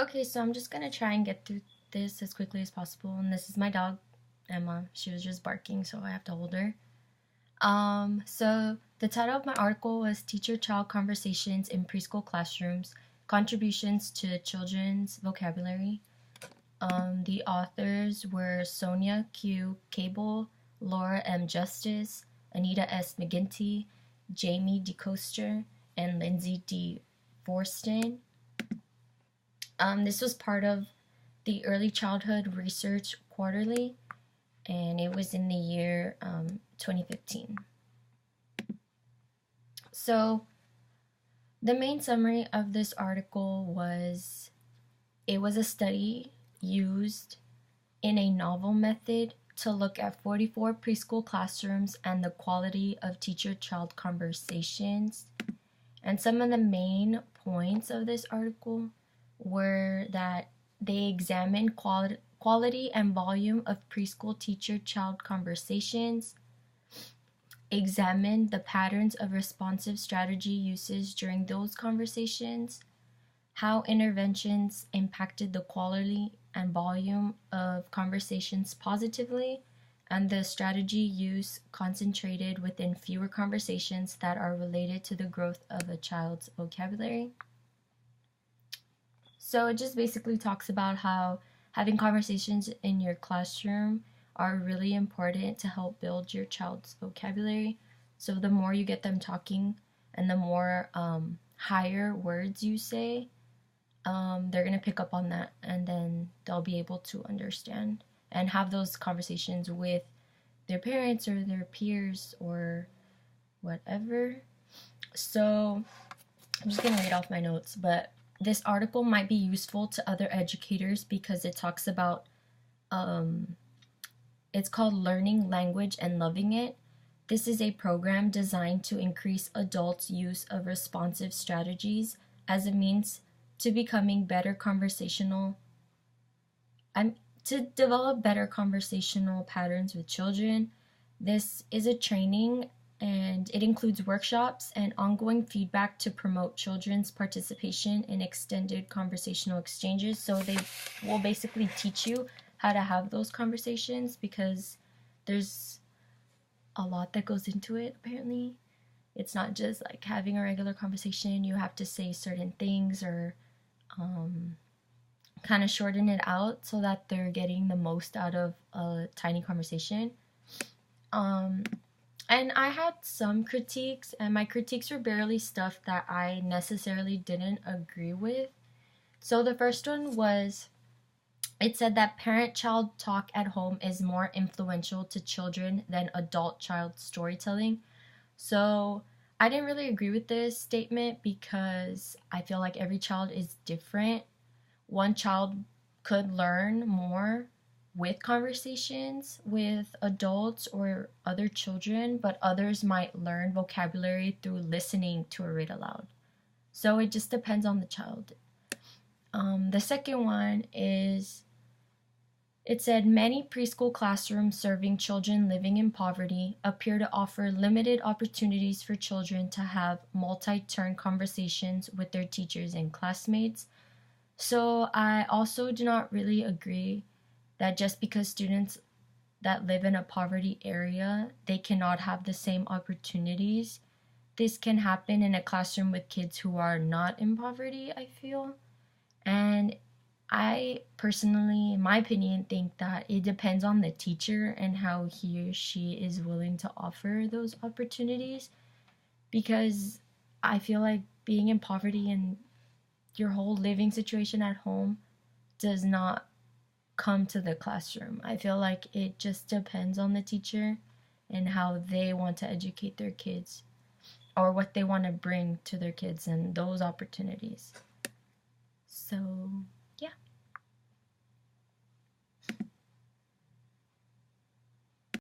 Okay, so I'm just gonna try and get through this as quickly as possible. And this is my dog, Emma. She was just barking, so I have to hold her. So the title of my article was Teacher-Child Conversations in Preschool Classrooms, Contributions to Children's Vocabulary. The authors were Sonia Q, Cabell, Laura M. Justice, Anita S. Mcginty, Jamie Decoster, and Lindsay D. Forston. This was part of the Early Childhood Research Quarterly, and it was in the year 2015. So the main summary of this article was, it was a study used in a novel method to look at 44 preschool classrooms and the quality of teacher-child conversations. And some of the main points of this article were that they examined quality and volume of preschool teacher-child conversations, examined the patterns of responsive strategy uses during those conversations, how interventions impacted the quality and volume of conversations positively, and the strategy use concentrated within fewer conversations that are related to the growth of a child's vocabulary. So it just basically talks about how having conversations in your classroom are really important to help build your child's vocabulary. So the more you get them talking and the more higher words you say, they're going to pick up on that, and then they'll be able to understand and have those conversations with their parents or their peers or whatever. So I'm just going to read off my notes, but this article might be useful to other educators because it talks about, it's called Learning Language and Loving It. This is a program designed to increase adults' use of responsive strategies as a means to becoming better conversational, to develop better conversational patterns with children. This is a training, and it includes workshops and ongoing feedback to promote children's participation in extended conversational exchanges. So they will basically teach you how to have those conversations, because there's a lot that goes into it, apparently. It's not just like having a regular conversation. You have to say certain things or kind of shorten it out so that they're getting the most out of a tiny conversation. And I had some critiques, and my critiques were barely stuff that I necessarily didn't agree with. So the first one was, it said that parent-child talk at home is more influential to children than adult-child storytelling. So I didn't really agree with this statement because I feel like every child is different. One child could learn more with conversations with adults or other children, but others might learn vocabulary through listening to a read aloud. So it just depends on the child. The second one is, it said many preschool classrooms serving children living in poverty appear to offer limited opportunities for children to have multi-turn conversations with their teachers and classmates. So I also do not really agree that just because students that live in a poverty area, they cannot have the same opportunities. This can happen in a classroom with kids who are not in poverty, I feel. And I personally, in my opinion, think that it depends on the teacher and how he or she is willing to offer those opportunities. Because I feel like being in poverty and your whole living situation at home does not come to the classroom. I feel like it just depends on the teacher and how they want to educate their kids or what they want to bring to their kids and those opportunities. So